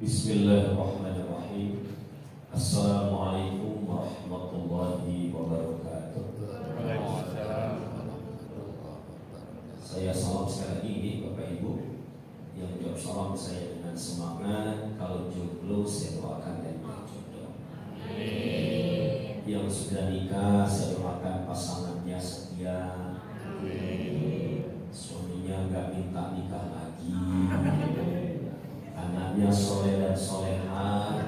Bismillahirrahmanirrahim. Assalamualaikum warahmatullahi wabarakatuh. Saya salam sekali lagi Bapak Ibu. Yang menjawab salam saya dengan semangat. Kalau jomblo saya doakan dan berjodoh. Yang sudah nikah saya doakan pasangannya setia. Suaminya nggak minta nikah lagi. Anaknya soleh dan solehah,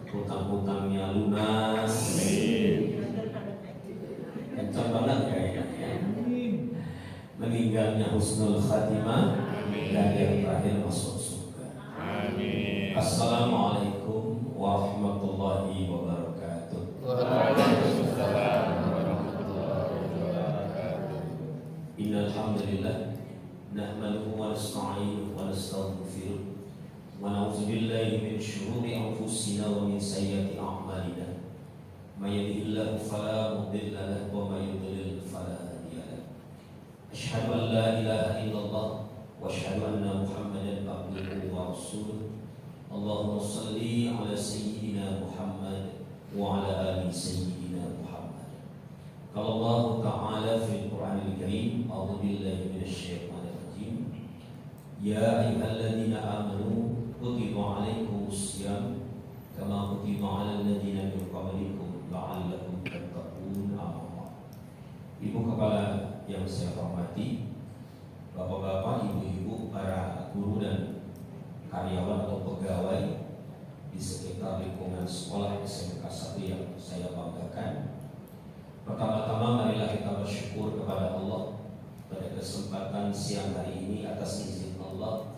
hutang-hutangnya lunas. Kencang banget kayaknya. Meninggalnya husnul khatimah dan yang terakhir masuk surga. Assalamualaikum warahmatullahi wabarakatuh. Waalaikumsalam warahmatullahi wabarakatuh. Innal hamdalillah nahmaduhu wa nasta'inuhu wa nastaghfiruh. Wa na'udzu billahi min shururi anfusina wa min sayyiati a'malina. May yahdihillahu fala mudilla lahu wa may yudlil fala hadiya lahu. Asyhadu an la ilaha illallah wa asyhadu anna Muhammadan abduhu wa rasuluh. Allahumma shalli ala sayyidina Muhammad wa ala ali sayyidina Muhammad. Qala Allah ta'ala fil Qur'anil Karim, a'udzu billahi minasy syaithanir rajim. Ya ayyuhalladzina amanu kutiba alaikumus syiyam kama kutiba alal ladzina min qablikum la'allakum tattaqun. Ibu kepala yang saya hormati, bapak-bapak, ibu-ibu, para guru dan karyawan atau pegawai di sekitar lingkungan sekolah SMK 1 yang saya banggakan. Pertama-tama marilah kita bersyukur kepada Allah pada kesempatan siang hari ini. Atas izin Allah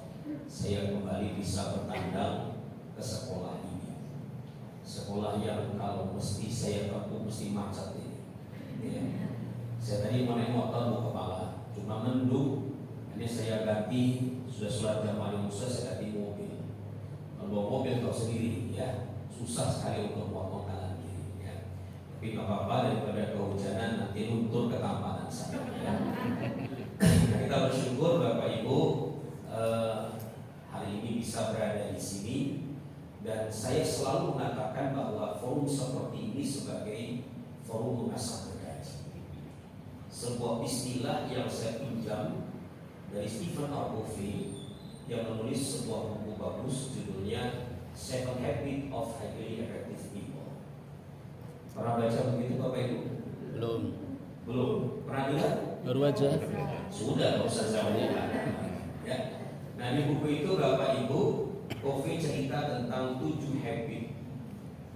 saya kembali bisa bertandang ke sekolah ini. Sekolah yang kalau mesti saya tempuh mesti macet ini ya. Saya tadi mau naik motor Bu Kepala, cuma mendung. Ini saya ganti, sudah surat jamaah Musa saya ganti mobil. Kalau mobil tahu sendiri ya, susah sekali untuk potong kanan kiri ya. Tapi nggak apa-apa, daripada kehujanan nanti luntur ke tampanan saya ya. Kita bersyukur Bapak Ibu hari ini bisa berada di sini, dan saya selalu mengatakan bahwa forum seperti ini sebagai forum mengasah gergaji. Sebuah istilah yang saya pinjam dari Stephen R. Covey yang menulis sebuah buku bagus judulnya Seven Habits of Highly Effective People. Pernah baca begitu Bapak Ibu? Belum. Pernah lihat? Baru aja. Sudah, nggak usah jauh-jauh ya. Nah di buku itu Bapak Ibu, Covey cerita tentang 7 habit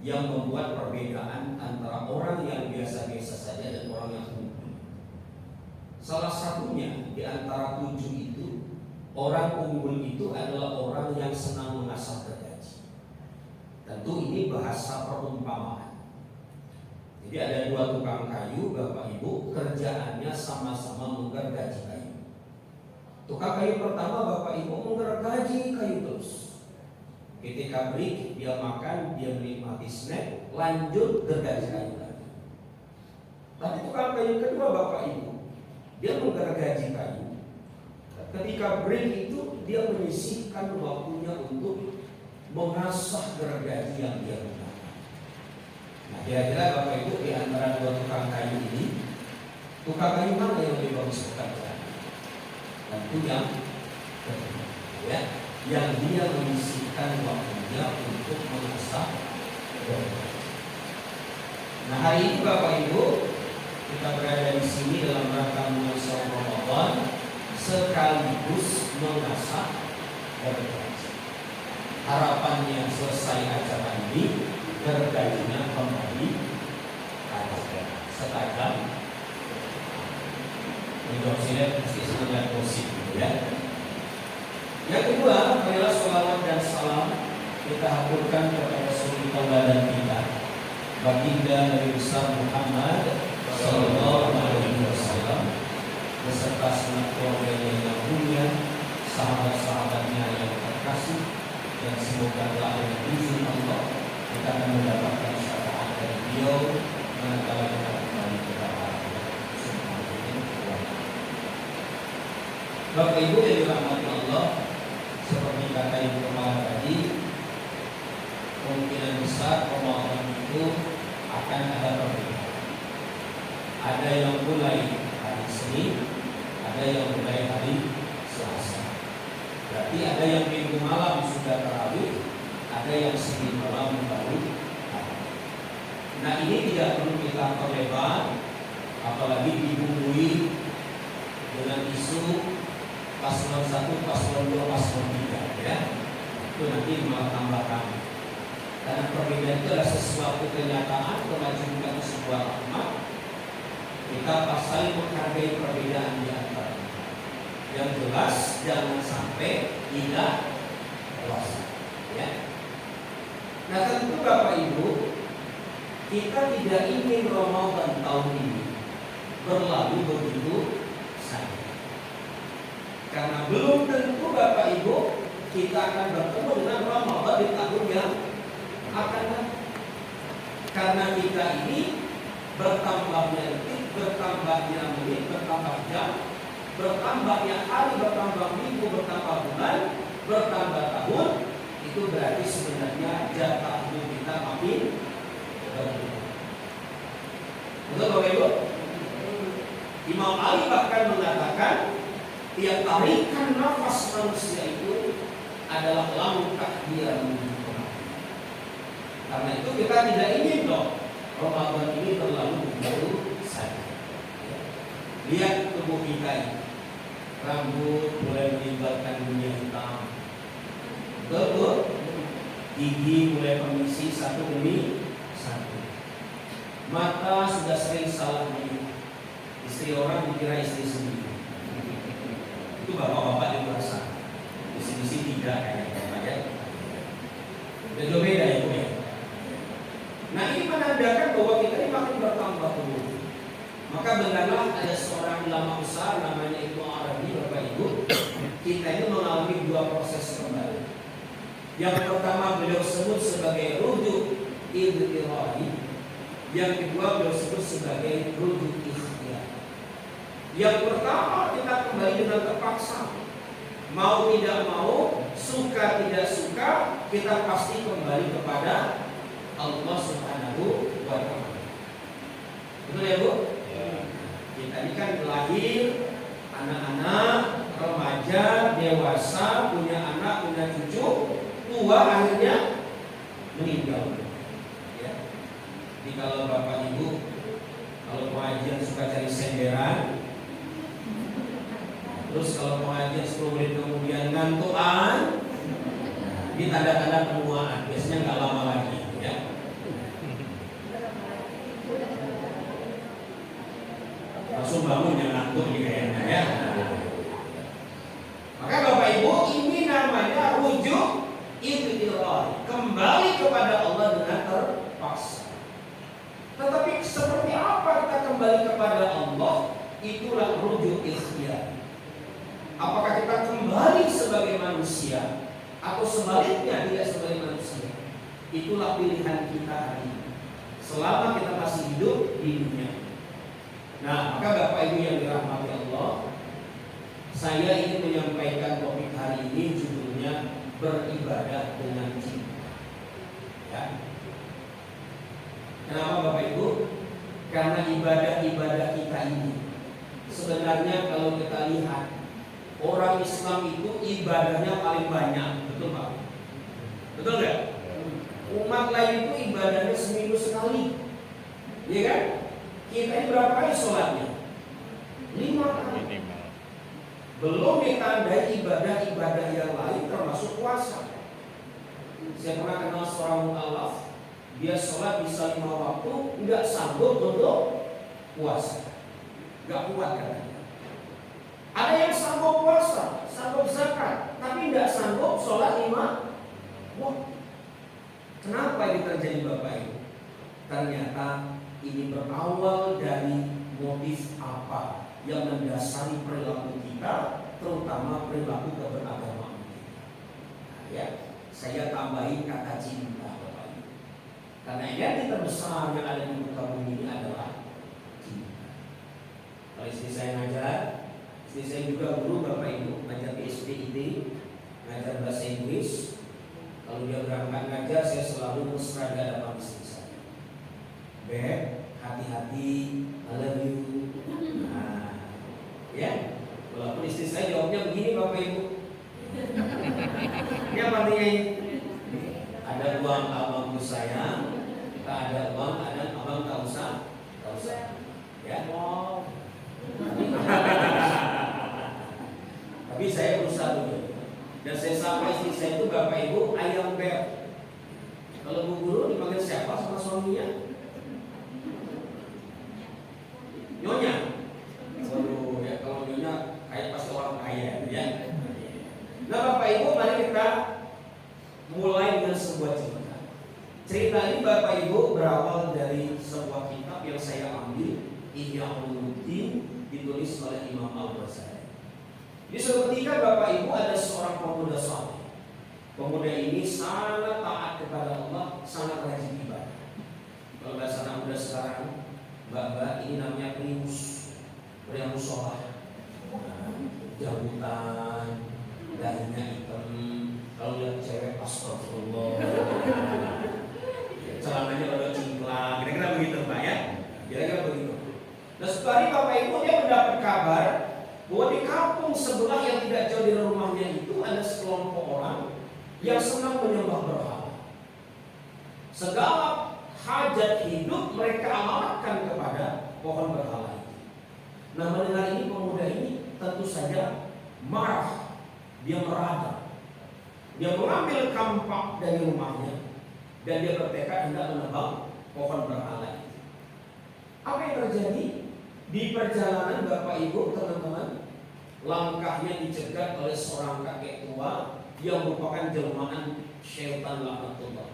yang membuat perbedaan antara orang yang biasa-biasa saja dan orang yang unggul. Salah satunya di antara 7 itu, orang unggul itu adalah orang yang senang mengasah gergaji. Tentu ini bahasa perumpamaan. Jadi ada 2 tukang kayu Bapak Ibu, kerjaannya sama-sama menggergaji kayu. Tukang kayu pertama Bapak Ibu menggergaji kayu terus. Ketika break dia makan, dia menikmati snack, lanjut gergaji kayu lagi. Tapi tukang kayu kedua Bapak Ibu, dia menggergaji kayu. Ketika break itu dia menyisihkan waktunya untuk mengasah gergaji yang dia gunakan. Nah, kira-kira Bapak Ibu di antara 2 tukang kayu ini, tukang kayu mana yang lebih bagus bekerja? Tentu yang ya, yang dia menyisihkan waktunya untuk mengasah gergaji. Nah, hari ini Bapak Ibu kita berada di sini dalam rangka mengasah Ramadan sekaligus mengasah gergaji. Harapannya selesai acara ini gergajinya kembali setajam. Menjawab sini pasti sangat positif ya. Yang kedua, marilah sholawat dan salam kita haturkan kepada Rasul tauladan kita, Baginda Nabi besar Muhammad Sallallahu Alaihi Wasallam, beserta seluruh keluarganya yang mulia, sahabat-sahabatnya yang terkasih, dan semoga dengan izin Allah kita akan mendapatkan syafaat dari beliau manakala kita kembali kepada Allah Subhanahu wa Ta'ala. Bapak Ibu yang dirahmati Allah, seperti kata Ibu Kepala tadi, akan ada perbedaan. Ada yang mulai hari Senin, ada yang mulai hari Selasa. Berarti ada yang Minggu malam sudah tarawih, ada yang Senin malam baru. Nah ini tidak perlu kita perlebar, apalagi dibumbui dengan isu paslon 1, paslon 2, paslon 3 ya. Itu nanti malah tambah kami. Karena perbedaan itu adalah sesuatu kenyataan, kemajuan sebuah umat. Kita pasal menghargai perbedaan di antara. Yang jelas jangan sampai tidak puasa. Ya. Nah tentu Bapak Ibu, kita tidak ingin Ramadan tahun ini berlalu begitu saja. Karena belum tentu Bapak Ibu kita akan bertemu dengan Ramadan di tahun yang akan datang. Karena kita ini bertambahnya detik, bertambahnya menit, bertambah jam, bertambahnya hari, bertambah minggu, bertambah bulan, bertambah tahun, itu berarti sebenarnya jatah hidup kita makin berkurang. Betul Bapak Ibu? Imam Ali bahkan mengatakan tiap tarikan nafas manusia itu adalah langkah dia menuju kematian. Karena itu kita tidak ingin dong Ramadan ini terlalu begitu saja. Lihat tubuh kita ini, rambut mulai meninggalkan dunia hitam, betul, gigi mulai permisi satu demi satu, mata sudah sering salah melihat, istri orang dikira istri sendiri. Itu bapak-bapak yang merasa, istri tidak kayaknya ya. Itu beda ya Bu ya. Nah ini menandakan bahwa kita ini makin bertambah umur. Maka benarlah ada seorang ulama besar namanya Ibnu Arabi, Bapak Ibu. Kita ini mengalami dua proses kembali. Yang pertama beliau sebut sebagai rujuk idhirahi. Yang kedua beliau sebut sebagai rujuk ikhtiyar. Yang pertama kita kembali dengan terpaksa. Mau tidak mau, suka tidak suka, kita pasti kembali kepada Allah Subhanahu wa Ta'ala. Betul ya Bu? Kita ini kan lahir, anak-anak, remaja, dewasa, punya anak, punya cucu, tua akhirnya meninggal. Ya. Jadi kalau Bapak Ibu, kalau pengajian suka cari senderan, terus kalau pengajian 10 menit kemudian ngantuan, ini tanda-tanda penuaan, biasanya nggak lama lagi. Ya. Langsung bangun yang ngantuk nih kayaknya ya. Maka Bapak Ibu, ini namanya rujuk idhirahi, kembali kepada Allah dengan terpaksa. Tetapi seperti apa kita kembali kepada Allah? Itulah rujuk ikhtiyar. Apakah kita kembali sebagai manusia atau sebaliknya tidak sebagai manusia? Itulah pilihan kita hari ini selama kita masih hidup di dunia. Nah, maka Bapak Ibu yang dirahmati Allah, saya ingin menyampaikan topik hari ini judulnya beribadah dengan cinta. Ya. Kenapa Bapak Ibu? Karena ibadah-ibadah kita ini sebenarnya kalau kita lihat orang Islam itu ibadahnya paling banyak, betul Pak? Betul nggak? Umat lain itu ibadahnya seminggu sekali, ya kan? Kita ini berapa kali sholatnya? 5 kali. Belum ditandai ibadah-ibadah yang lain termasuk puasa. Saya pernah kenal seorang mu'alaf, dia sholat bisa 5 waktu, nggak sanggup untuk puasa, nggak kuat katanya. Ada yang sanggup puasa, sanggup zakat, tapi nggak sanggup sholat 5 waktu. Kenapa ini terjadi Bapak Ibu? Ternyata ini berawal dari motif apa yang mendasari perilaku kita, terutama perilaku keberagamaan kita. Ya, saya tambahin kata cinta Bapak Ibu. Karena identitas terbesar yang ada di muka bumi ini adalah cinta. Kalau istri saya ngajar, istri saya juga guru Bapak Ibu, ngajar PSDIT, ngajar bahasa Inggris. Kalau dia berangkat ngajar, saya selalu mesra di hadapan istri saya. Beb, hati-hati, I love you. Nah, ya, walaupun istri saya jawabnya begini Bapak Ibu. Ini apa artinya ini? Ada uang abangku sayang, tak ada uang abang tak usah. Ya, wow. Tapi saya berusaha dulu. Dan saya sapa istri saya itu Bapak Ibu ayam beb. Kalau Bu Guru dipanggil siapa sama suaminya? Nyonya. Waduh, ya kalau nyonya kayak pasti orang kaya, ya. Nah Bapak Ibu, mari kita mulai dengan sebuah cerita. Cerita ini Bapak Ibu berawal dari sebuah kitab yang saya ambil, Ihya Ulumuddin, ditulis oleh Imam Al-Ghazali. Di suatu ketika Bapak Ibu ada seorang pemuda saleh. Pemuda ini sangat taat kepada Allah, sangat rajin ibadah. Kalau bahasa anak muda sekarang, mbak-mbak ini namanya primus, yang musola, jabutan, dahinya hitam. Kalau lihat cewek astagfirullah, celananya pada cingklang, kira-kira begitu Mbak ya, kira-kira begitu. Nah suatu hari Bapak Ibu dia mendapat kabar bahwa di kampung sebelah yang tidak jauh dari rumahnya itu ada sekelompok orang yang senang menyembah berhala. Segala hajat hidup mereka amalkan kepada pohon berhala itu. Nah mendengar ini pemuda ini tentu saja marah, dia meradang. Dia mengambil kampak dari rumahnya dan dia bertekad hendak menebang pohon berhala itu. Apa yang terjadi? Di perjalanan Bapak Ibu teman-teman, langkahnya dicegat oleh seorang kakek tua yang merupakan jelmaan syaitan laknatullah.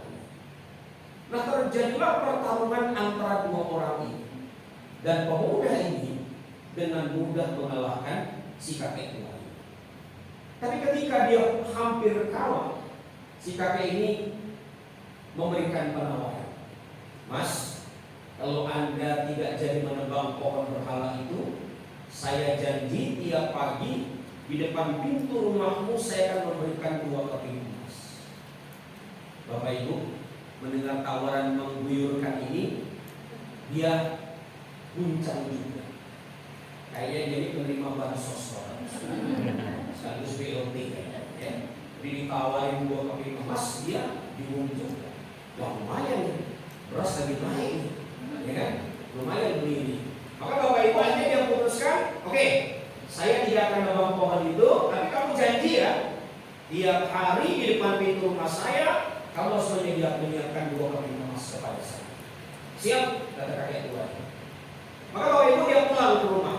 Nah terjadilah pertarungan antara dua orang ini dan pemuda ini dengan mudah mengalahkan si kakek tua ini. Tapi ketika dia hampir kalah, si kakek ini memberikan penawaran. Mas, kalau Anda tidak jadi menebang pohon berhala itu, saya janji tiap pagi di depan pintu rumahmu saya akan memberikan 2 keping emas. Bapak Ibu mendengar tawaran mengguyurkan ini, dia guncang juga. Kayaknya jadi penerima bansos sekaligus BLT ya. Jadi ditawarin 2 keping emas, dia dimuncul. Wah lumayan nih, beras lagi naik nih, ya kan? Lumayan beli ini. Maka Bapak Ibu akhirnya dia putuskan, oke, saya tidak akan nebang pohon itu, tapi kamu janji ya, tiap hari di depan pintu rumah saya, kamu harus menyiapkan 2 keping emas kepada saya. Siap, kata kakek tua. Maka Bapak Ibu dia pulang ke rumah.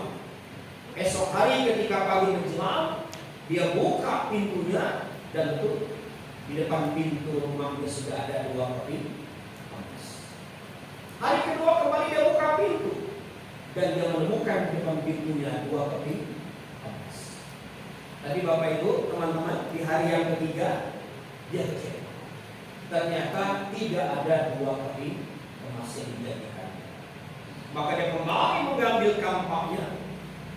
Esok hari ketika pagi menjelang, dia buka pintunya dan betul di depan pintu rumahnya sudah ada 2 keping emas. Hari kedua kembali dia buka pintu dan dia menemukan di depan pintunya 2 keping emas. Tadi Bapak Ibu, teman-teman, di hari yang ketiga dia kecewa. Ternyata tidak ada 2 keping emas yang dijadikan. Maka dia kembali mengambil kampaknya.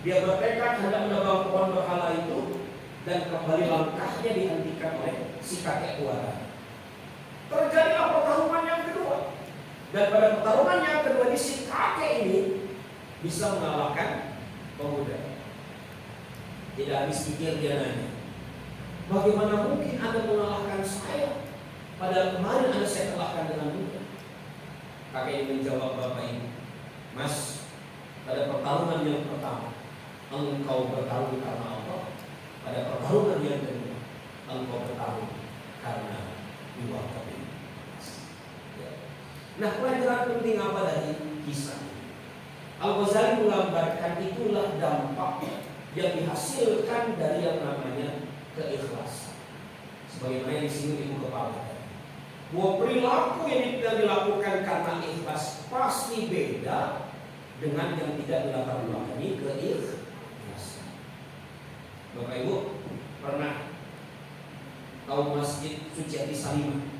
Dia bertekad hendak menebang pohon berhala itu dan kembali langkahnya dihentikan oleh si kakek tua. Terjadilah pertarungan yang kedua. Dan pada pertarungan yang kedua ini si kakek ini bisa mengalahkan pemuda. Tidak habis pikir dia nanya, bagaimana mungkin Anda mengalahkan saya? Padahal kemarin Anda saya kalahkan dengan mudah. Kakek ini menjawab Bapak ini, Mas, pada pertarungan yang pertama engkau bertarung karena Allah. Pada pertarungan yang kedua engkau bertarung karena 2 keping. Nah pelajaran penting apa dari kisah ini? Al-Ghazali menggambarkan itulah dampak yang dihasilkan dari yang namanya keikhlasan. Sebagaimana yang disinggung Ibu Kepala, bahwa perilaku yang dilakukan karena ikhlas pasti beda dengan yang tidak dilatar belakangi keikhlasan. Bapak Ibu pernah tahu Masjid Suciati Salimah?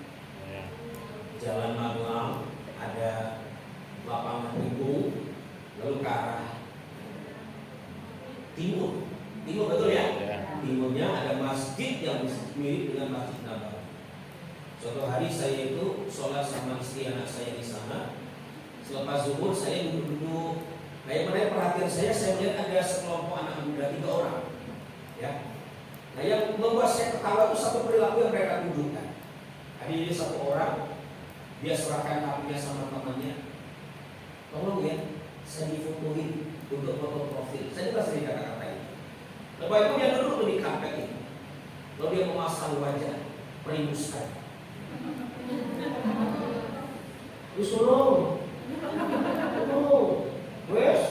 Jalan Magelang ada lapangan gedung, lalu ke arah timur betul ya? Timurnya ada masjid yang mirip dengan Masjid Nabawi. Suatu hari saya itu sholat sama istri anak saya di sana. Selepas zuhur saya duduk-duduk. Nah yang menarik perhatian saya melihat ada sekelompok anak muda 3 orang. Ya. Nah yang membuat saya ketawa itu satu perilaku yang mereka tunjukkan. Ada satu orang, dia serahkan HP-nya sama temannya. Tolong ya, saya difotoin untuk foto profil. Saya juga sering kata-kata ini. Lepas itu dia duduk di kampek ini. Lalu dia memasang wajah perimuskan. Terus tolong, wes,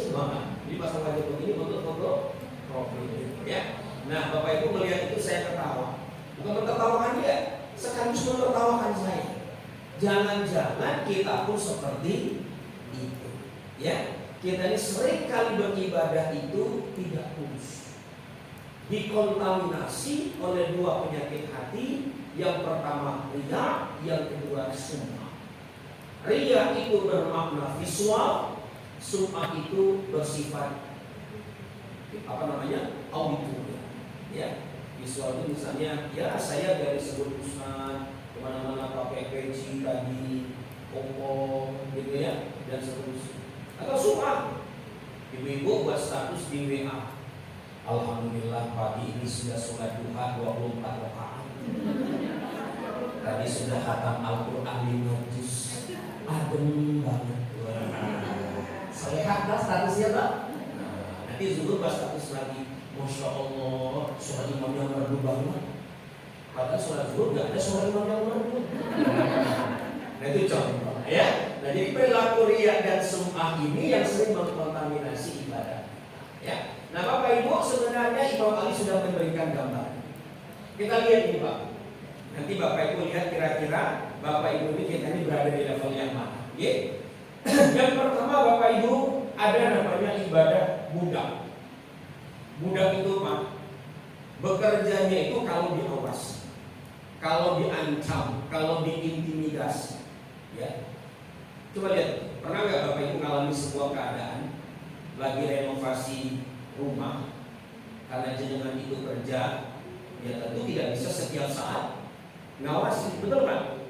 semangat. Jadi pasang wajah begini untuk foto profil. Ya. Nah, Bapak Ibu melihat itu saya ketawa. Bukan menertawakan dia, sekaligus menertawakan saya. Jangan-jangan kita pun seperti itu. Ya, kita ini sering kali beribadah itu tidak tulus, dikontaminasi oleh 2 penyakit hati. Yang pertama riya, yang kedua sum'ah. Riya itu bermakna visual, sum'ah itu bersifat auditor. Ya, visual itu misalnya ya saya dari sebut Ustaz kemana-mana pakai peci tadi, Oppo gitu ya, dan seterusnya. Atau sum'ah, ibu-ibu buat status di WA, alhamdulillah pagi ini sudah sholat duha 24 rakaat. Tadi sudah khatam Al-Quran 5 juz. Adem banget. Solehat lah statusnya Pak. Nanti zuhur pas status lagi, Masya Allah, sholat imamnya merdu banget. Padahal sholat zuhur gak ada sholat imam yang merdu. Nah itu contoh ya. Nah jadi perilaku riya dan sum'ah ini yang sering mengkontaminasi ibadah. Ya. Nah Bapak Ibu, sebenarnya Imam Ali sudah memberikan gambar. Kita lihat ini Pak. Nanti Bapak Ibu lihat kira-kira Bapak Ibu ini kita ini berada di level yang mana. Ya. Yang pertama Bapak Ibu, ada namanya ibadah budak. Budak itu Pak, bekerjanya itu kalau diawasi, kalau diancam, kalau diintimidasi. Ya. Coba lihat, pernah nggak Bapak Ibu mengalami sebuah keadaan lagi renovasi rumah, karena jenengan itu kerja, ya tentu tidak bisa setiap saat ngawasi, betul kan?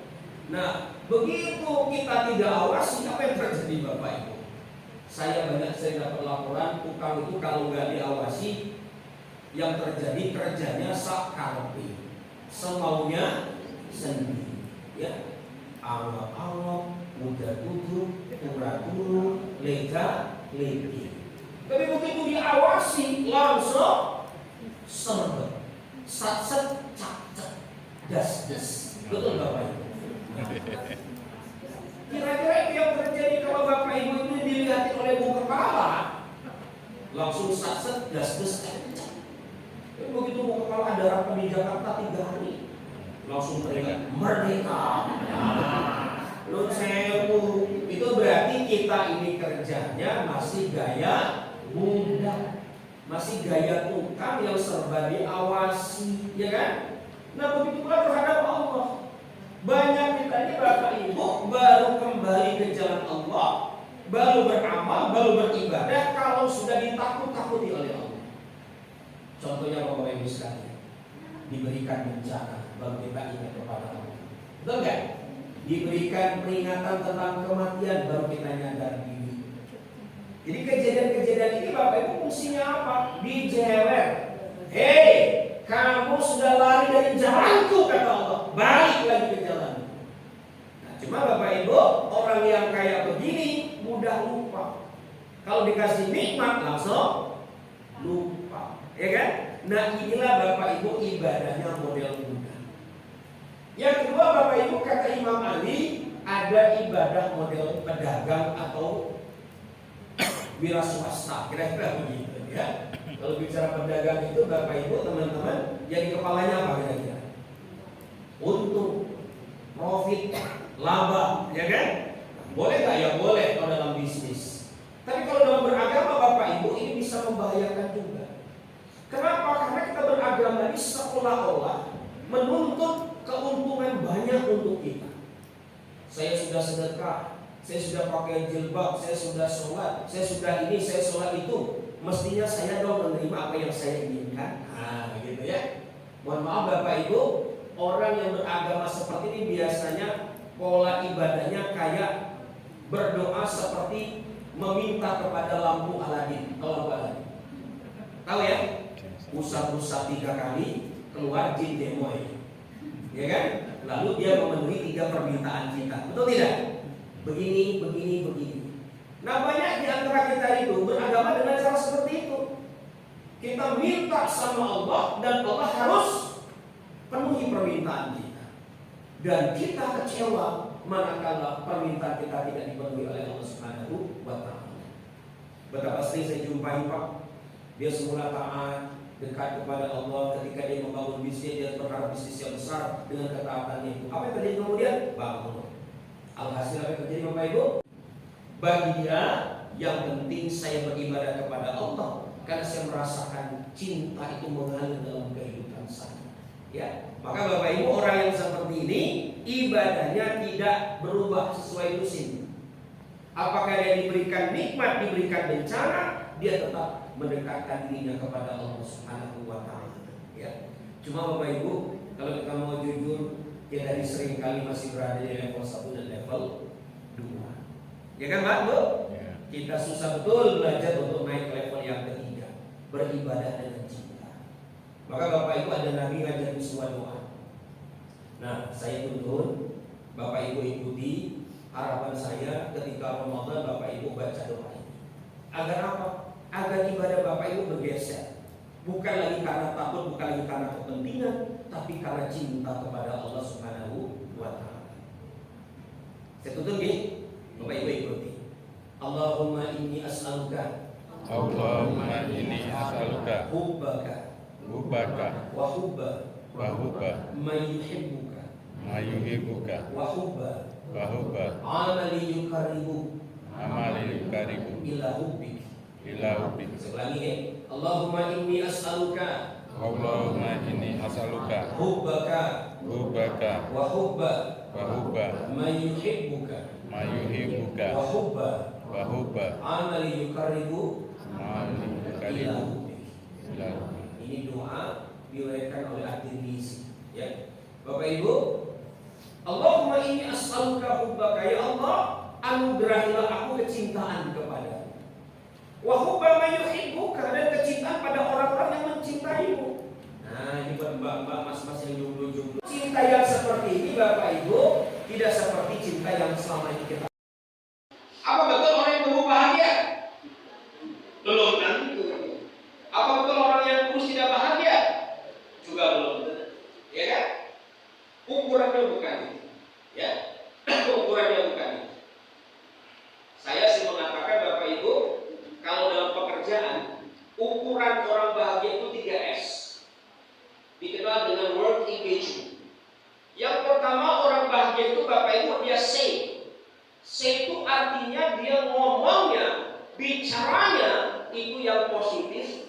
Nah, begitu kita tidak awasi, apa yang terjadi Bapak Ibu? Saya dapat laporan tukang itu kalau nggak diawasi, yang terjadi kerjanya sakarpe, semaunya sendiri, ya, awal-awal, udah-udah, turun-turun, lega-legi. Tapi begitu diawasi, langsung serba, sat-set, cak-cak, das-das, betul Bapak Ibu? Kira-kira itu yang terjadi kalau Bapak Ibu itu dilihat oleh Bu Kepala, langsung sat-set, das-das, cak-cak. Tapi begitu Bu Kepala ada rapat di Jakarta 3 hari, langsung teriak merdeka. Lu sewu, itu berarti kita ini kerjanya masih gaya budak, masih gaya tukang yang serba diawasi, ya kan? Nah begitu pula terhadap Allah. Banyak kita ini Bapak Ibu baru kembali ke jalan Allah, baru beramal, baru beribadah kalau sudah ditakut-takuti oleh Allah. Contohnya Bapak Ibu sekalian, diberikan bencana, baru kita ingat kepada Allah. Betul nggak? Diberikan peringatan tentang kematian, baru kita nyadar diri. Jadi kejadian-kejadian ini Bapak Ibu fungsinya apa? Dijewer. Hei, kamu sudah lari dari jalanku kata Allah, balik lagi ke jalan. Nah, cuma Bapak Ibu, orang yang kayak begini mudah lupa. Kalau dikasih nikmat langsung lupa, ya kan? Nah inilah Bapak Ibu ibadahnya model mudah. Yang kedua Bapak Ibu, kata Imam Ali, ada ibadah model pedagang atau wira swasta, kira-kira begitu ya. Kalau bicara pedagang itu Bapak Ibu teman-teman, yang di kepalanya apa kira-kira? Untung, profit, laba, ya kan? Boleh nggak? Ya boleh kalau dalam bisnis. Tapi kalau dalam beragama Bapak Ibu ini bisa membahayakan juga. Kenapa? Karena kita beragama ini seolah-olah menuntut keuntungan banyak untuk kita. Saya sudah sedekah, saya sudah pakai jilbab, saya sudah sholat, saya sudah ini, saya sholat itu. Mestinya saya dong menerima apa yang saya inginkan. Nah, gitu ya. Mohon maaf Bapak Ibu, orang yang beragama seperti ini biasanya pola ibadahnya kayak berdoa seperti meminta kepada lampu Aladin. Tahu lampu Aladin? Tahu ya? Usap-usap 3 kali, keluar jin demoy. Ya kan? Lalu dia memenuhi 3 permintaan kita. Betul tidak? Begini, begini, begini. Nah, banyak di antara kita itu beragama dengan cara seperti itu. Kita minta sama Allah dan Allah harus penuhi permintaan kita. Dan kita kecewa manakala permintaan kita tidak dipenuhi oleh Allah Subhanahu wa taala. Betapa sering saya jumpai Pak, dia semula taat, dekat kepada Allah, ketika dia membangun bisnis, dia berharap bisnis yang besar dengan ketaatannya itu. Apa yang terjadi kemudian? Bangun. Alhasil apa yang terjadi Bapak Ibu? Bagi dia yang penting saya beribadah kepada Allah karena saya merasakan cinta itu mengalir dalam kehidupan saya. Ya, maka Bapak Ibu, orang yang seperti ini ibadahnya tidak berubah sesuai musim. Apakah dia diberikan nikmat, diberikan bencana, dia tetap mendekatkan dirinya kepada Allah Subhanahu wa taala. Ya. Cuma Bapak Ibu, kalau kita mau jujur, ya dari sering kali masih berada di level 1 dan level 2. Ya kan Pak Bu? Ya. Kita susah betul belajar untuk naik ke level yang ketiga, beribadah dengan cinta. Maka Bapak Ibu, ada Nabi ngajarin sebuah doa. Nah, saya tuntun Bapak Ibu ikuti harapan saya ketika Ramadan, Bapak Ibu baca doa ini. Agar apa? Agar ibadah Bapak Ibu bergeser. Bukan lagi karena takut, bukan lagi karena kepentingan, tapi karena cinta kepada Allah Subhanahu wa taala. Saya tuntun nih, Bapak Ibu ikuti. Allahumma inni as'aluka, Allahumma inni as'aluka hubbaka hubbaka wa hubba wa hubba man yuhibbuka ma yuhibbuka wa hubba wa hubba amali yuqarribu amali yukaribu ila hubbik. ila hubbik. Selangi ya. Allahumma inni as'aluka Allahumma inni as'aluka hubbaka hubbaka wa hubba wa hubba man yuhibbuka ma yuhibbuka wa hubba wa hubba amali yuqarribu ma ila yukaribu hubbik. ila hubbik. Ini doa diriwayatkan oleh At-Tirmizi. Ya, Bapak Ibu, Allahumma inni as'aluka hubbaka, ya Allah, anugerahilah aku kecintaan kepadamu. Wa hubba man yuhibbuka, dan kecintaan pada orang-orang yang mencintaimu. Nah, ini buat mbak-mbak, mas-mas yang jomblo-jomblo. Cinta yang seperti ini Bapak Ibu tidak seperti cinta yang selama ini kita. Apa betul orang yang tumbuh bahagia? Belum tentu. Apa betul orang yang kurus tidak bahagia? Juga belum tentu. Ya kan? Ukurannya bukan itu. Ya, ukurannya bukan itu. Saya sih mengatakan Bapak Ibu, kalau dalam pekerjaan, ukuran orang bahagia itu 3S. Dikenal dengan work engagement. Yang pertama, orang bahagia itu Bapak Ibu dia say. Say itu artinya dia ngomongnya, bicaranya itu yang positif.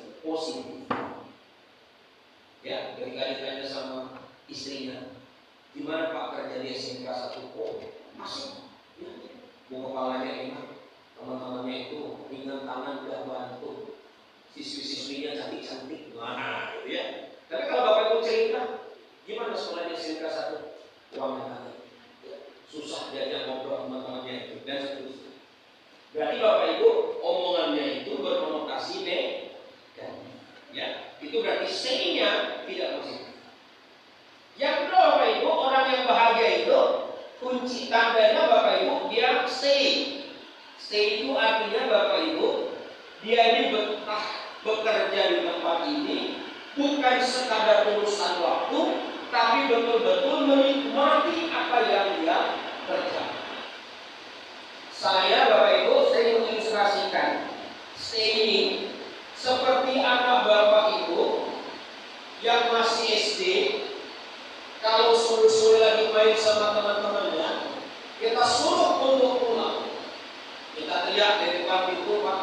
Ya, ketika ditanya sama istrinya, gimana Pak kerja di SMK 1? Oh, masih. Ya, kepalanya enak, teman-temannya itu ringan tangan udah bantu, siswi-siswinya cantik-cantik, nah gitu ya. Tapi kalau Bapak Ibu cerita, gimana sekolah di SMK 1? Uangnya banyak, ya, susah diajak ngobrol teman-temannya itu dan seterusnya. Berarti Bapak Ibu omongannya itu berkonotasi negatif. Ya, itu berarti say-nya tidak positif. Yang kedua Bapak Ibu, orang yang bahagia itu kunci tandanya Bapak Ibu dia stay. Stay itu artinya Bapak Ibu dia ini betah bekerja di tempat ini, bukan sekadar urusan waktu, tapi betul-betul menikmati apa yang dia kerjakan. Saya Bapak Ibu saya mengilustrasikan stay ini seperti anak Bapak Ibu yang masih SD. Kalau sore-sore lagi main sama teman-temannya, kita suruh untuk pulang. Kita teriak dari depan pintu, Pak,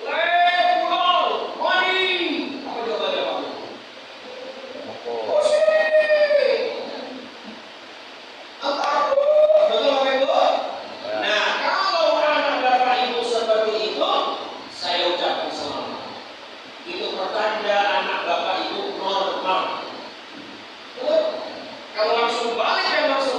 pulang, mandi. Apa jawabannya Pak? Antar aku, betul Bapak Ibu? Nah, kalau anak Bapak Ibu seperti itu, saya ucapkan selamat. Itu pertanda anak Bapak Ibu normal. Kalau langsung balik dan langsung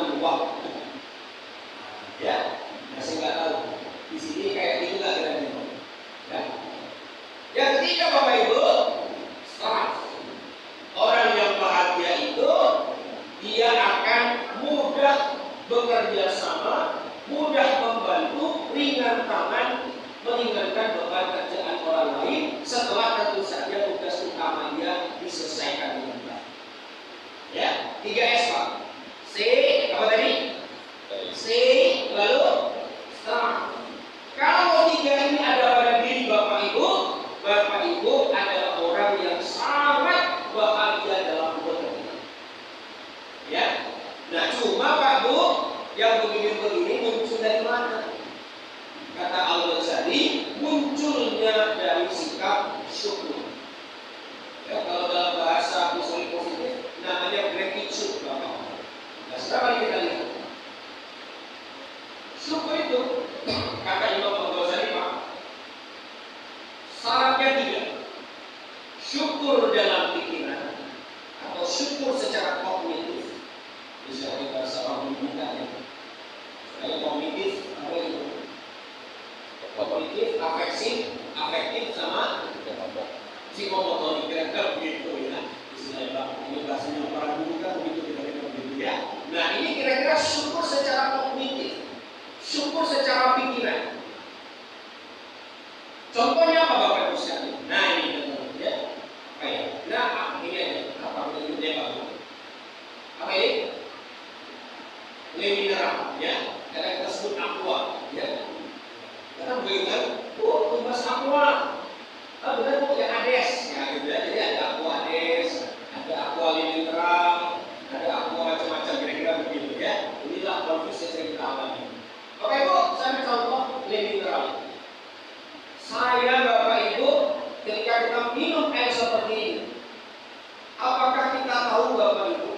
peluang. Ya, masih nggak tahu. Di sini kayak gitu nggak kira-kira. Ya. Yang ketiga Bapak Ibu, setelah orang yang bahagia itu dia akan mudah bekerja sama, mudah membantu, ringan tangan, meringankan beban kerjaan orang lain setelah tentu saja tugas utama dia diselesaikan dengan baik. Ya, 3S Pak. C, apa tadi? C, lalu setelah. Kalau 3 ini ada pada diri Bapak Ibu adalah orang yang sangat bahagia dalam bekerja. Ya, nah cuma Pak Bu, yang begini-begini muncul dari mana? Kata Al-Ghazali, munculnya dari sikap syukur. Ya, kalau dalam bahasa psikologi positif namanya gratitude, Bapak. Nah, sekarang kita lihat. Syukur itu, kata Imam Al-Ghazali, Pak, syaratnya 3. Syukur dalam pikiran atau syukur secara kognitif. Bisa kita sama pendidikan ya. Saya kognitif apa itu? Kognitif, afektif sama psikomotorik, kira-kira begitu ya. Istilahnya ini bahasanya orang dulu kan begitu kira-kira begitu ya. Nah ini kira-kira syukur secara kognitif, syukur secara pikiran. Contohnya apa Bapak Ibu sekalian? Nah ini contohnya ya. Kayak, nah ini aja. Apa bentuknya Pak? Apa ini? Mineral ya. Kadang kita sebut aqua ya. Karena begitu, tumbas aqua. Benar Bu, yang ades, ya gitu ya. Jadi ada aqua ades, ada aqua mineral, ada aqua macam-macam kira-kira begitu ya. Inilah konfus yang sering kita alami. Oke Bu, saya contoh mineral. Saya Bapak Ibu, ketika kita minum air seperti ini, apakah kita tahu Bapak Ibu,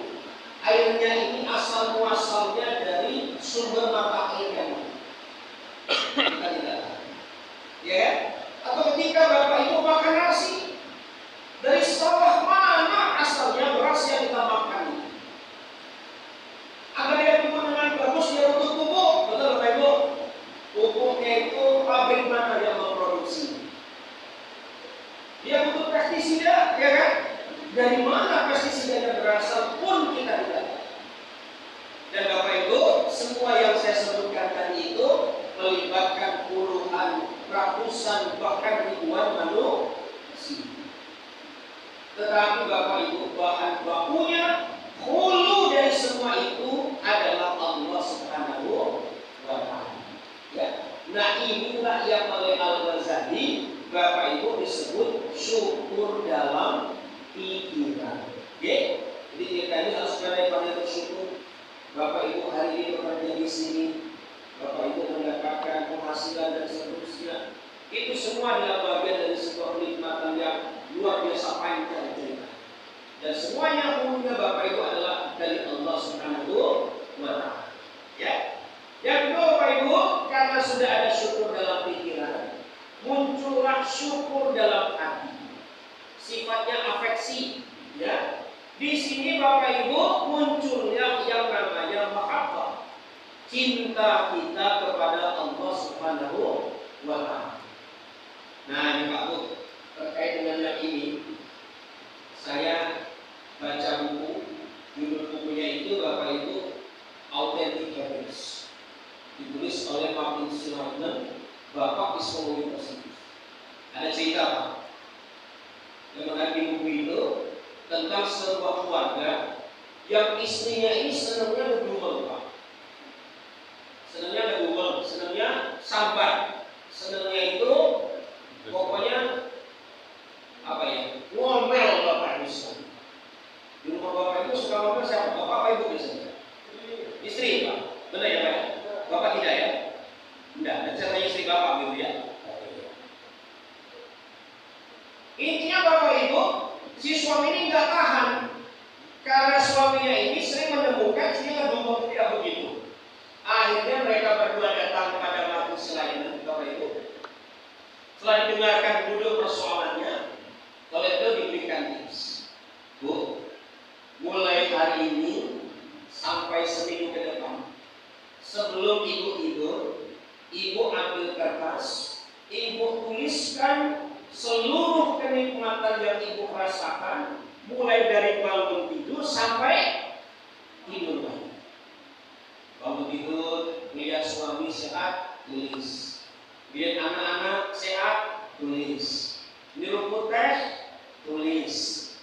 airnya ini asal muasalnya dari sumber mata air yang mana? Kita tidak tahu. Ya, atau ketika Bapak Ibu makan nasi, dari sawah mana asalnya beras yang kita makan? Agar dia tumbuh dengan bagus, dia butuh pupuk, betul Bapak Ibu? Pupuknya itu pabrik mana yang memproduksi? Dia butuh pestisida, ya kan? Dari mana pestisidanya berasal pun kita tidak tahu. Dan Bapak Ibu, semua yang saya sebutkan tadi itu melibatkan puluhan, ratusan, bahkan ribuan manusia. Tetapi Bapak Ibu, bahan bakunya, hulu dari semua itu adalah Allah Subhanahu wa Ta'ala. Ya. Nah inilah yang oleh Al-Ghazali Bapak Ibu disebut syukur dalam pikiran. Oke? Jadi kita ini harus pandai-pandai bersyukur. Bapak Ibu hari ini bekerja di sini, Bapak Ibu mendapatkan penghasilan dan seterusnya. Itu semua adalah bagian dari sebuah kenikmatan yang luar biasa panjang cerita. Dan semuanya umumnya Bapak Ibu adalah dari Allah Subhanahu wa Ta'ala. Ya. Yang kedua Bapak Ibu, karena sudah ada syukur dalam pikiran, muncullah syukur dalam hati. Sifatnya afeksi, ya. Di sini Bapak Ibu munculnya yang namanya mahabbah, cinta kita kepada Allah Subhanahu wa Ta'ala. Nah, ini Pak Bu, terkait dengan yang ini, saya baca buku, judul bukunya itu Bapak Ibu Authentic Happiness, ditulis oleh Martin Seligman, Bapak Psikologi Positif. Ada cerita Pak yang mengenai buku itu tentang sebuah keluarga yang istrinya ini senangnya ngedumel Pak. Senangnya ngedumel, senangnya sambat, senangnya itu pokoknya apa ya, ngomel Bapak Ibu. Di rumah Bapak Ibu suka ngomel siapa? Bapak apa Ibu biasanya? Istri Pak, benar ya Pak? Bapak tidak ya? Tidak, dan saya tanya istri Bapak gitu ya. Intinya Bapak Ibu, si suami ini nggak tahan karena suaminya ini sering menemukan istrinya ngomong tidak begitu. Akhirnya mereka berdua datang kepada Martin Seligman, Bapak Ibu. Setelah didengarkan dulu persoalannya, oleh itu diberikan tips. Bu, mulai hari ini sampai seminggu ke depan sebelum ibu tidur, ibu ambil kertas, ibu tuliskan seluruh kenikmatan yang ibu rasakan, mulai dari bangun tidur sampai tidur lagi. Bangun tidur, lihat suami sehat, tulis. Lihat anak-anak sehat, tulis. Minum teh, tulis.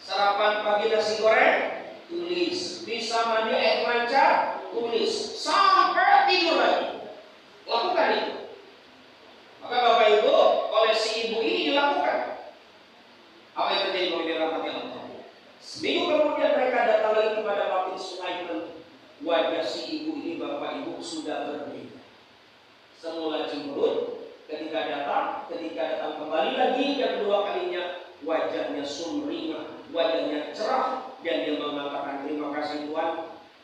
Sarapan pagi nasi goreng, tulis. Bisa mandi air mancar, tulis. Sampai tidur lagi. Lakukan itu. Maka Bapak Ibu, oleh si ibu ini dilakukan. Apa yang terjadi kalau dirahmati Allah? Seminggu kemudian mereka datang lagi kepada Pak Sulaiman. Wajah si ibu ini Bapak Ibu sudah berbeda. Semula cemberut, ketika datang kembali lagi yang kedua kalinya, wajahnya sumringah, wajahnya cerah, dan dia mengatakan, terima kasih Tuhan,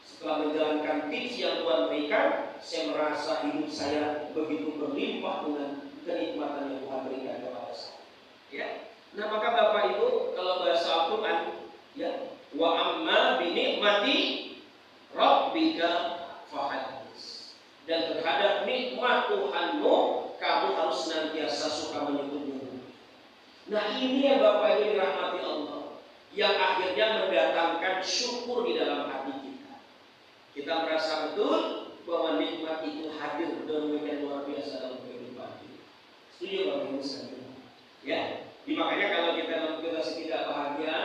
setelah menjalankan tips yang Tuhan berikan, saya merasa hidup saya begitu berlimpah dengan kenikmatan yang Tuhan berikan kepada saya. Ya. Nah, maka Bapak Ibu, kalau bahasa Al-Quran, ya, wa amma bi nikmati rabbika fahaddits. Dan terhadap nikmat Tuhanmu, kamu harus senantiasa suka menyebutnya. Nah, ini ya Bapak Ibu dirahmati Allah, yang akhirnya mendatangkan syukur di dalam hati kita. Kita merasa betul bahwa nikmat itu hadir dan demikian luar biasa dalam kehidupan kita. Setuju Bapak Ibu sekalian? Ya, makanya kalau kita tidak bahagia,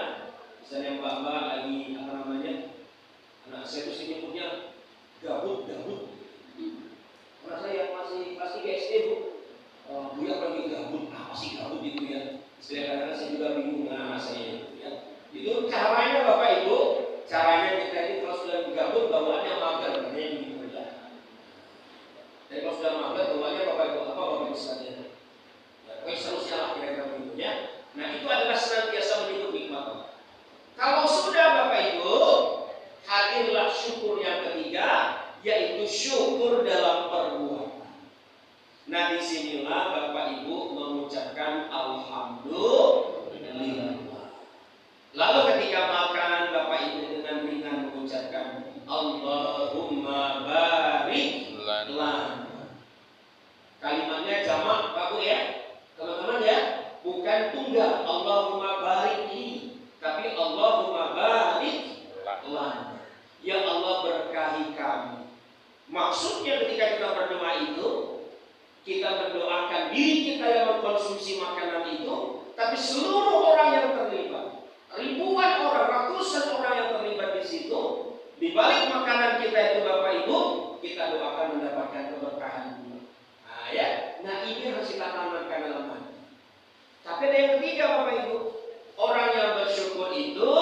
misalnya Mbak lagi anak saya itu menyebutnya gabut. Karena saya masih kelas 3 SD Bu, Buya lagi gabut, apa sih gabut itu ya? Kadang-kadang saya juga bingung dengan anak saya. Ya. Itu caranya Bapak Ibu, caranya kita ini kalau sudah gabut bawaannya mager, katanya begitu ya. Jadi kalau sudah mager bawaannya Bapak Ibu sekalian? Seterusnya lah kira-kira begitu ya. Nah, itu adalah senantiasa menyebut nikmat Allah. Kalau sudah Bapak Ibu, hadirlah syukur yang ketiga, yaitu syukur dalam perbuatan. Nah, disinilah Bapak Ibu mengucapkan alhamdulillah. Lalu ketika makan, Bapak Ibu dengan ringan mengucapkan Allahumma barik lana. Kalimatnya jamak Pak Bu ya, teman-teman ya, bukan tunggal Allahumma barik li, tapi Allahumma barik lana. Ya Allah berkahi kami. Maksudnya ketika kita berdoa itu, kita mendoakan diri kita yang mengkonsumsi makanan itu, tapi seluruh orang yang terlibat, ribuan orang, ratusan orang yang terlibat di situ, di balik makanan kita itu Bapak Ibu, kita doakan mendapatkan keberkahan. Nah ya, nah ini harus kita tanamkan dalam hati. Tapi ada yang ketiga Bapak Ibu, orang yang bersyukur itu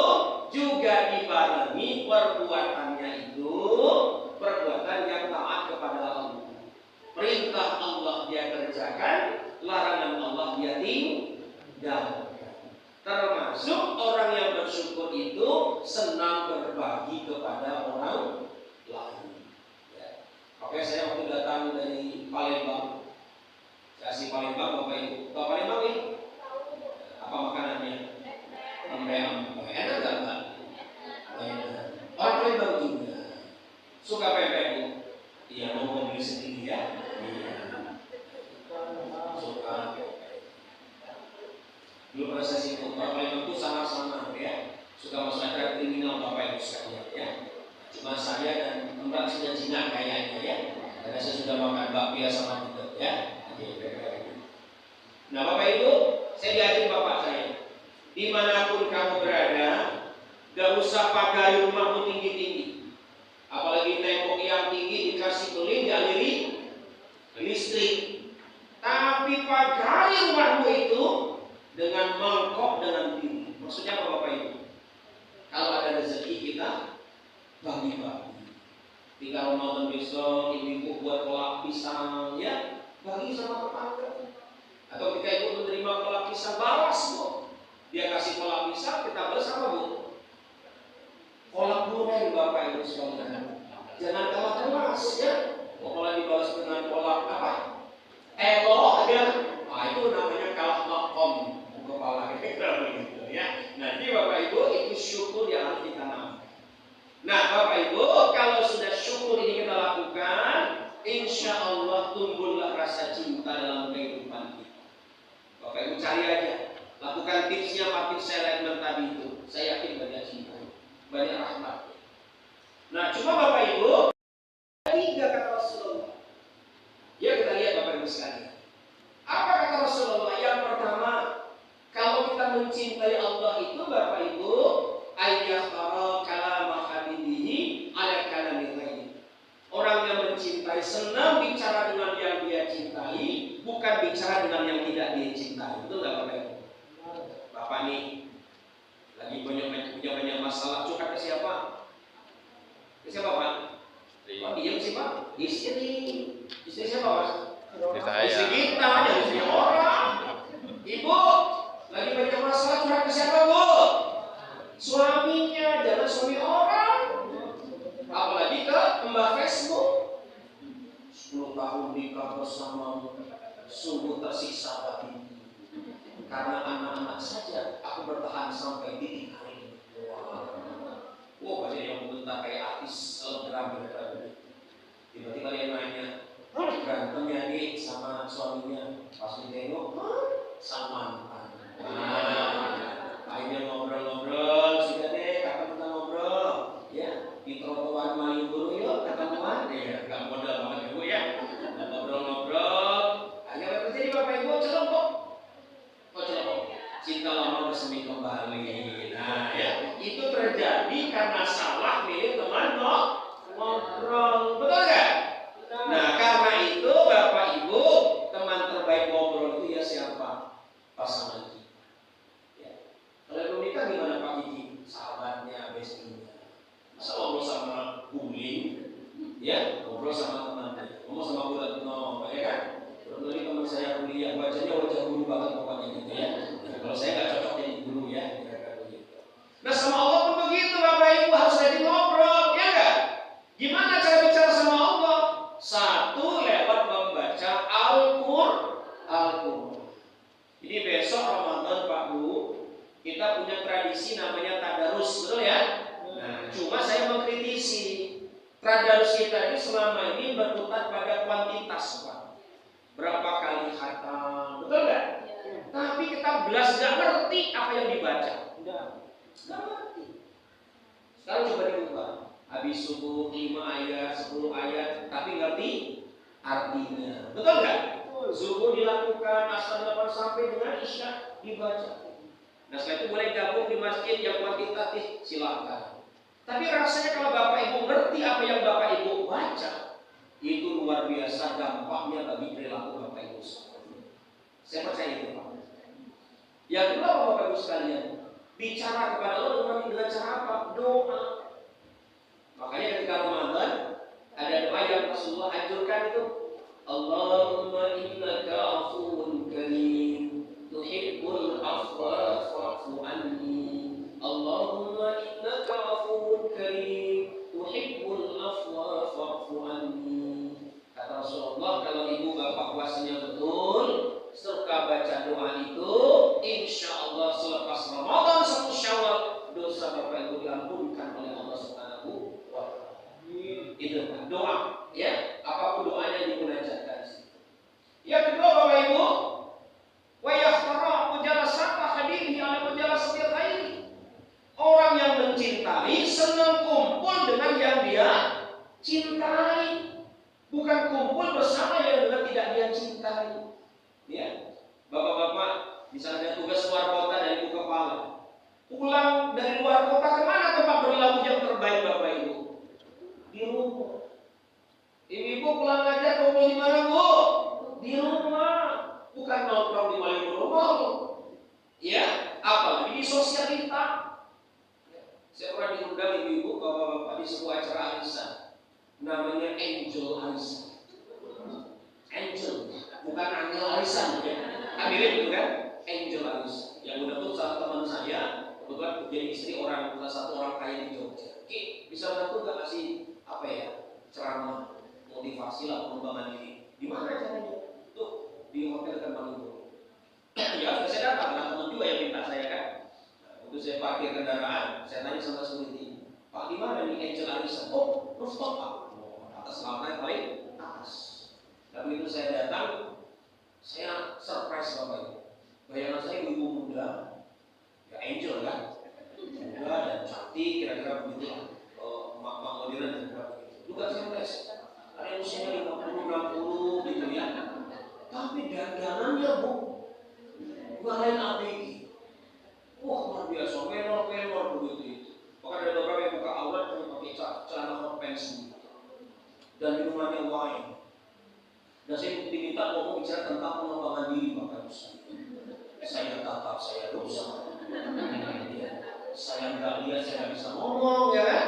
juga dibarengi perbuatannya itu perbuatan yang taat kepada Allah. Perintah Allah dia kerjakan, larangan Allah dia tinggalkan. Termasuk orang yang bersyukur itu senang berbagi kepada orang lain. Ya. Oke, saya waktu datang dari Palembang, saya asli Palembang Bapak Ibu. Tahu Palembang ini? Apa makanannya? Pempek. Enak nggak Pak? Orang Palembang juga suka pempek Bu. Iya, mau beli sendiri ya. Iya. Suka. Dulu pernah saya singgung, orang Palembang itu sama-sama ya, suka masyarakat kriminal Bapak Ibu sekalian ya. Cuma saya dan Mbak sudah jinak kayaknya ya, karena saya sudah makan bakpia sama juga ya. Nah Bapak Ibu, saya diajak Bapak saya, dimanapun kamu berada, gak usah pakai rumahmu tinggi-tinggi, apalagi tembok yang tinggi dikasih beling dialiri listrik, tapi pakai rumahmu itu dengan mangkok dengan piring. Maksudnya apa Bapak Ibu? Kalau ada rezeki kita bagi-bagi. Tinggal Ramadan besok ibu-ibu buat kolak pisang ya, bagi sama tetangga. Atau ketika ibu menerima kolak pisang, balas Bu, dia kasih kolak pisang, kita balas apa Bu? Kolak durian Bapak Ibu sekalian. Jangan kalah keras ya. Kalau dibalas dengan kolak apa? Elok ya. Nah itu namanya kalah makom kepala kita begitu ya. Nah ini Bapak Ibu itu syukur yang harus ditanam. Nah Bapak Ibu kalau sudah syukur ini kita lakukan, insya Allah tumbuhlah rasa cinta dalam kehidupan kita. Bapak Ibu cari aja, lakukan tipsnya apa tips saya tadi itu. Saya yakin banyak cinta, banyak rahmat. Nah, cuma Bapak Ibu, tiga kata Rasulullah. Ya kita lihat Bapak Ibu sekalian. Apa kata Rasulullah? Yang pertama, kalau kita mencintai Allah itu Bapak Ibu, ayyakhtara kalama habibihi ala kalami ghairi. Orang yang mencintai senang bicara dengan yang dia cintai, bukan bicara dengan yang tidak dia cintai. Betul nggak Bapak Ibu? Bapak nih lagi punya banyak masalah, curhat ke siapa? Ke siapa Pak? Pak diam sih Pak. Istri siapa Pak? Istri kita, jangan istri orang. Ibu lagi banyak masalah, curhat ke siapa Bu? Suaminya, jangan suami orang. Apalagi ke Mbak Facebook. 10 tahun nikah bersamamu, sungguh tersiksa batin. Karena anak-anak saja aku bertahan sampai titik hari ini. Wow, banyak yang bentar kayak artis selebgram gitu. Tiba-tiba dia nanya, berantem ya nih sama suaminya. Pas ditengok, sama mantan. Akhirnya ngobrol-ngobrol, sudah deh, kapan kita ngobrol? Ya, di trotoar Malioboro yuk, ketemuan. Ya, nggak modal banget Ibu ya. Ngobrol-ngobrol, akhirnya terjadi Bapak Ibu celempok. Cinta lama bersemi kembali. Nah, ya, itu terjadi karena salah milih teman ngobrol. Betul nggak? Nah, karena itu Bapak Ibu, teman terbaik ngobrol itu ya siapa? Pasangan kita. Ya. Kalau belum nikah gimana Pak Kiki? Sahabatnya, bestinya. Masa ngobrol sama guling? Ya, ngobrol sama temannya. Ngomong sama Bu Retno, ya kan? Retno ini teman saya kuliah, wajahnya wajah guru banget pokoknya gitu ya. Kalau saya nggak cocok jadi guru ya, kira-kira begitu. Nah sama Allah pun begitu Bapak Ibu, harus rajin ngobrol, ya nggak? Gimana cara bicara sama Allah? Satu, lewat membaca Al-Qur'an. Jadi besok Ramadan Pak Bu, kita punya tradisi namanya tadarus, betul ya? Nah, cuma saya mengkritisi tadarus kita ini selama ini berputar pada kuantitas Pak. Berapa kali khatam, betul nggak? Tapi kita belas nggak ngerti apa yang dibaca. Nggak ngerti. Sekarang coba diubah. Habis subuh 5 ayat, 10 ayat, tapi ngerti artinya. Betul nggak? Subuh dilakukan, asar 8 sampai dengan isya dibaca. Nah setelah itu boleh gabung di masjid yang kuantitatif, silakan. Tapi rasanya kalau Bapak Ibu ngerti apa yang Bapak Ibu baca, itu luar biasa dampaknya bagi perilaku Bapak Ibu. Saya percaya itu Pak. Yang kedua Bapak Ibu sekalian, bicara kepada Allah dengan cara apa? Doa. Makanya ketika Ramadan ada doa yang Rasulullah anjurkan itu, Allahumma innaka afuwun karim tuhibbul afwa fa'fu anni. Allahumma innaka afuwun karim tuhibbul afwa fa'fu anni. Kata Rasulullah, kalau ibu bapak puasanya betul, serta baca doa itu, insya Allah selepas Ramadan 1 Syawal, dosa Bapak Ibu diampunkan oleh Allah Subhanahu wa Ta'ala. Itu doa, ya. Apapun doanya dimunajatkan. Yang kedua Bapak Ibu, wa yakhtara mujalasata habibihi ala mujalasati ghairi. Orang yang mencintai senang kumpul dengan yang dia cintai, bukan kumpul bersama yang dengan tidak dia cintai. Ya, bapak-bapak bisa ada tugas luar kota dari ibu kepala, pulang dari luar kota kemana tempat berlabuh yang terbaik Bapak Ibu? Di rumah. Ibu pulang aja kumpul di mana Bu? Di rumah, bukan nongkrong di Malioboro Mall. Ya, apalagi di sosialita. Ya. Saya pernah diundang ibu-ibu, bapak-bapak di sebuah acara arisan, namanya Angel Arisan. Angel. Bukan angel arisan ya. Akhirnya itu kan Angel Arisan. Yang udah tuh salah teman saya, kebetulan jadi istri salah satu orang kaya di Jogja. Ki, bisa bantu nggak kasih apa ya ceramah motivasi lah pengembangan diri? Di mana caranya? Tuh di hotel kan Malioboro. Ya saya datang, karena teman juga yang minta saya kan. Untuk saya parkir kendaraan, saya tanya sama security, Pak di mana nih Angel Arisan? Oh, rooftop Pak. Atas lantai paling atas. hiburannya wine. Dan saya diminta ngomong bicara tentang pengembangan diri Bapak Ibu. Saya tatap, saya dosa. Saya nggak lihat, saya nggak bisa ngomong, ya kan?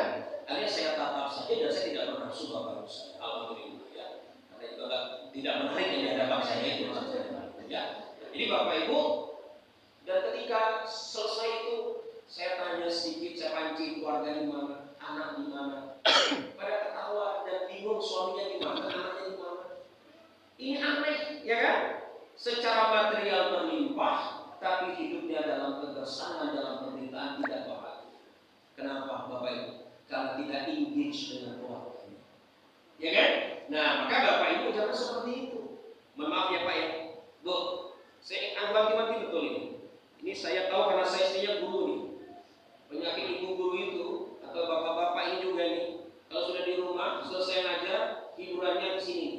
Akhirnya saya tatap saja dan saya tidak bernafsu Bapak Ibu saya. Alhamdulillah ya. Karena itu tidak menarik yang di hadapan saya itu ya. Jadi Bapak Ibu, dan ketika selesai itu saya tanya sedikit, saya pancing keluarga di mana, anak di mana. Pada ketawa dan bingung suaminya di mana, anaknya di mana. Ini aneh, ya kan? Secara material berlimpah, tapi hidupnya dalam kegersangan, dalam penderitaan tidak bahagia. Kenapa Bapak Ibu? Karena tidak engage dengan keluarganya. Ya kan? Nah, maka Bapak Ibu jangan seperti itu. Mohon maaf ya Pak ya. Bu, saya anggap betul ini. Ini saya tahu karena saya istrinya guru nih. Penyakit ibu guru itu atau bapak-bapak ini juga nih. Kalau sudah di rumah, selesai ngajar, hiburannya di sini.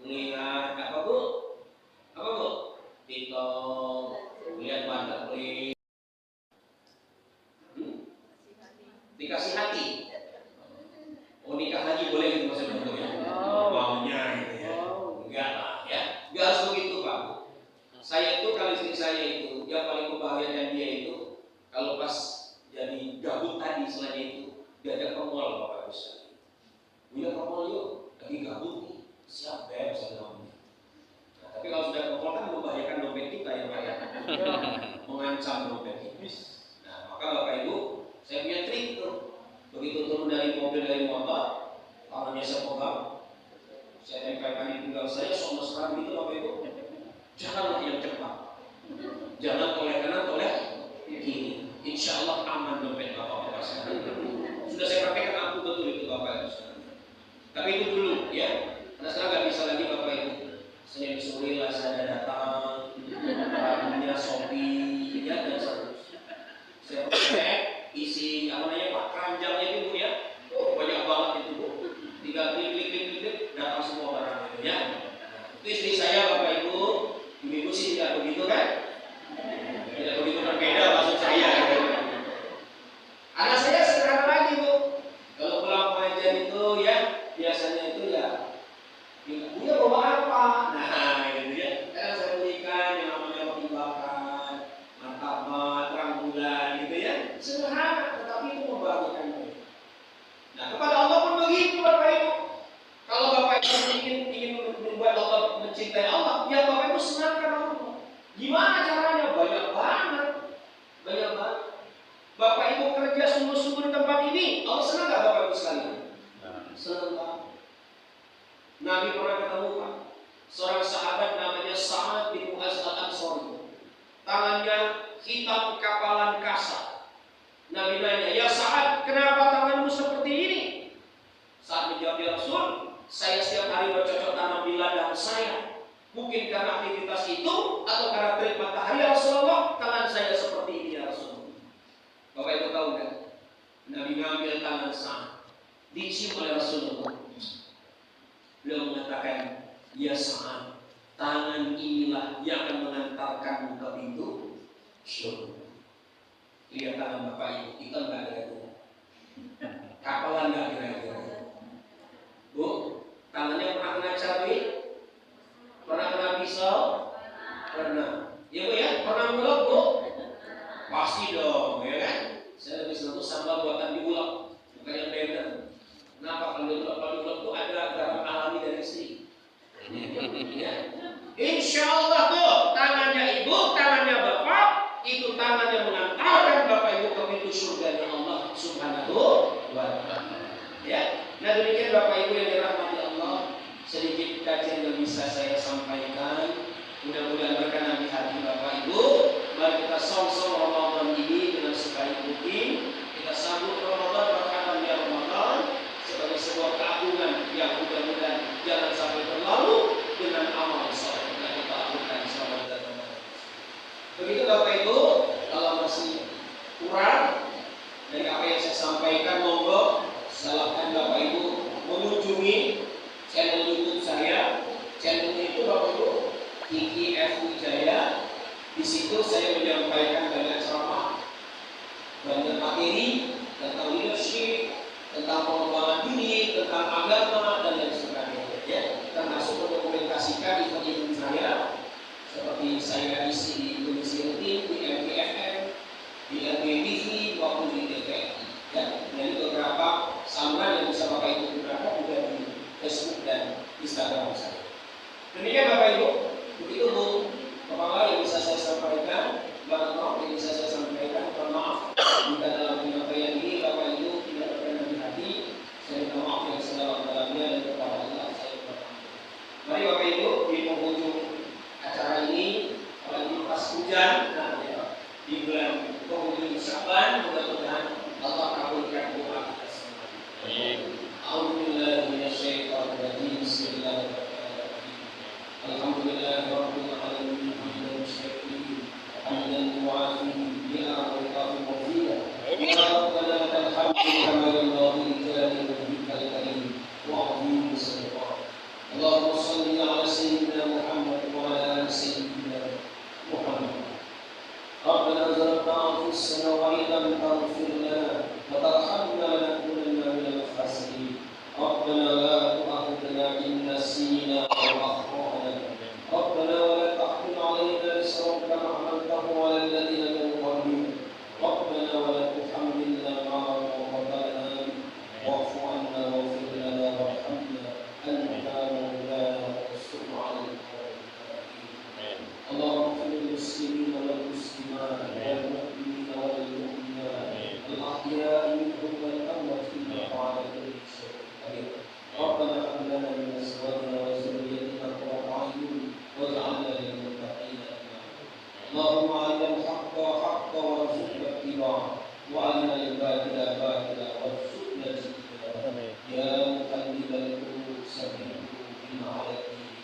Lihat apa Bu? Apa Bu? TikTok, lihat Marketplace. Dikasih hati. Oh, nikah lagi boleh gitu maksudnya Bu ya? Maunya gitu ya. Enggak lah ya. Enggak harus begitu Pak. Saya itu kalau istri saya itu yang paling membahagiakan dia itu kalau pas jadi gabut tadi selain itu diajak ke mall Bapak Ibu sekalian. Buya ke mall yuk, lagi gabut nih. Siap Beb, saya bilang. Nah, tapi kalau sudah ke mall kan membahayakan dompet kita ya Pak ya. Mengancam dompet kita. Nah, maka Bapak Ibu, saya punya trik tuh. Begitu turun dari mobil dari motor, tangannya saya pegang, saya tempelkan di pinggang saya, sok mesra gitu Bapak Ibu. Janganlah yang cepat. Jangan toleh kanan, toleh kiri. Insya Allah aman dompet Bapak-Bapak sekalian. Sudah saya praktekkan aku betul itu Bapak Ibu sekalian. Tapi itu dulu ya. Karena sekarang nggak bisa lagi Bapak Ibu. Senin sore lah saya datang, punya Shopee, ya dan seterusnya. Saya cek isi apa namanya Pak keranjangnya itu Bu ya. Oh, banyak banget itu Bu. Tinggal klik datang semua barang itu ya. Itu istri saya Bapak Ibu. Ibu sih tidak begitu kan? Tidak begitu berbeda maksud saya. Anak saya sederhana lagi Bu. Kalau pulang pengajian itu ya biasanya itu ya Buya bawa apa? Nah gitu ya. Kadang saya belikan yang namanya roti bakar, martabak, terang bulan gitu ya. Sederhana tetapi itu membahagiakan mereka. Nah kepada Allah pun begitu Bapak Ibu. Kalau Bapak Ibu ingin membuat Allah mencintai Allah, ya Bapak Ibu senangkan Allah. Gimana caranya? Banyak banget. Bapak Ibu kerja sungguh-sungguh di tempat ini, Allah senang nggak Bapak Ibu sekalian? Senang. Nabi pernah ketemu Pak, seorang sahabat namanya Sa'ad bin Mu'adz al-Ansari. Tangannya hitam kapalan kasar. Nabi nanya, ya Sa'ad, kenapa tanganmu seperti ini? Saat menjawab, ya Rasul, saya setiap hari bercocok tanam di ladang saya. Mungkin karena aktivitas itu atau karena terik matahari ya Rasulullah, tangan saya seperti ini ya Rasulullah. Bapak Ibu tahu kan? Nabi mengambil tangan Sa'ad, dicium oleh Rasulullah. Beliau mengatakan, ya Sa'ad, tangan inilah yang akan mengantarkanmu ke pintu surga. Lihat tangan Bapak Ibu, kita nggak ada itu. Kapalan nggak kira-kira. Bu, tangannya pernah kena cabai? Pernah kena pisau? Pernah. Ya Bu ya, pernah ngulek Bu? Pasti dong, ya kan? Saya lebih senang sambal buatan di ulek, bukan yang beda. Kenapa? Kalau diulek itu ada garam alami dari istri. Ya. Insya Allah tuh tangannya ibu, tangannya bapak, itu tangan yang mengantarkan Bapak Ibu ke pintu surganya Allah Subhanahu wa Ta'ala. Ya, nah demikian Bapak Ibu yang dirahmati Allah, sedikit kajian yang bisa saya sampaikan. Mudah-mudahan berkenan di hati Bapak Ibu. Mari kita song-song Ramadan ini dengan sebaik mungkin. Kita sambut Ramadan berkatan di Ramadan sebagai sebuah keagungan yang mudah-mudahan jangan sampai berlalu dengan amal soleh yang kita lakukan selama bulan Ramadan. Begitu Bapak Ibu, kalau masih kurang dari apa yang saya sampaikan, monggo silakan Bapak Ibu mengunjungi channel YouTube saya. Channel itu Bapak Ibu Kiki F. Wijaya. Di situ saya menyampaikan banyak ceramah, banyak materi tentang leadership, tentang pengembangan diri, agama dan lain sebagainya, ya, termasuk mendokumentasikan event-event saya seperti saya isi di Indonesia Team, di MPFM, di LBTV maupun di TVRI. Ya, jadi beberapa saluran yang bisa Bapak Ibu gunakan juga di Facebook dan Instagram saya. Demikian Bapak Ibu, begitu Bu Kepala yang bisa saya sampaikan. Bapak yang bisa saya sampaikan, mohon maaf jika dalam penyampaian ini Bapak Ibu tidak berkenan di hati. Saya minta maaf yang sedalam-dalamnya dan kepada Allah saya berdoa. Mari Bapak Ibu di penghujung acara ini, apalagi pas hujan, nah ya, di bulan penghujung Syaban, mudah-mudahan Allah kabulkan doa kita semua. Alhamdulillah minasyaitonirrajim. Bismillahirrahmanirrahim. Alhamdulillahirabbil alamin. حمدا يوافي نعمه ويكافئ مزيدا يا ربنا لك الحمد كما ينبغي لجلال وجهك الكريم وعظيم سلطانك. اللهم صل على سيدنا محمد وعلى ال سيدنا محمد. ربنا ظلمنا انفسنا وان لم تغفر لنا وترحمنا لنكونن من الخاسرين. ربنا لا تؤاخذنا ان نسينا واخطانا. ربنا ولا تحمل علينا إصرا كما حملته على الذين من قبلنا. ربنا ولا تحملنا ما لا طاقة لنا به. واعف عنا واغفر لنا وارحمنا أنت مولانا وانصرنا على القوم الكافرين. اللهم اغفر للمسلمين والمسلمات والمؤمنين والمؤمنات الأحياء منهم والأموات إنك على كل شيء قدير. ربنا هب لنا من أزواجنا وذريتنا قرة أعين واجعلنا للمتقين إماما. اللهم أرنا الحق حقا وارزقنا اتباعه وأرنا الباطل باطلا وارزقنا اجتنابه. يا مقلب القلوب ثبت قلوبنا على دينك.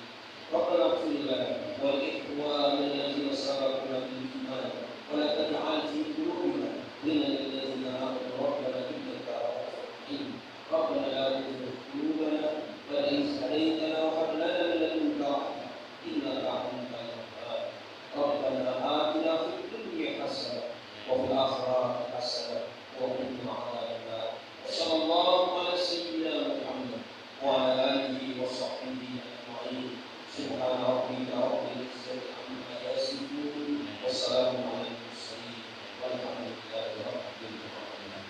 ربنا اغفر لنا ولإخواننا الذين سبقونا بالإيمان ولا تجعل في قلوبنا غلا للذين آمنوا ربنا إنك رؤوف رحيم. ربنا لا تزغ قلوبنا بعد إذ هديتنا وهب لنا من لدنك رحمة إنك أنت الوهاب. ربنا آتنا في الدنيا حسنة وفي الآخرة حسنة وقنا عذاب النار. وصلى الله على سيدنا محمد وعلى آله وصحبه أجمعين. سبحان ربك رب العزة عما يصفون والسلام على المرسلين والحمد لله رب العالمين.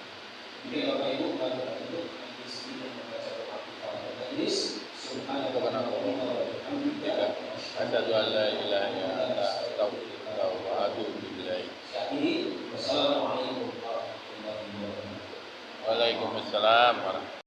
Bila Bapak Ibu pada duduk majlis ini membaca doa kita pada majlis. Subhanallah wa bihamdihi. Asyhadu an la ilaha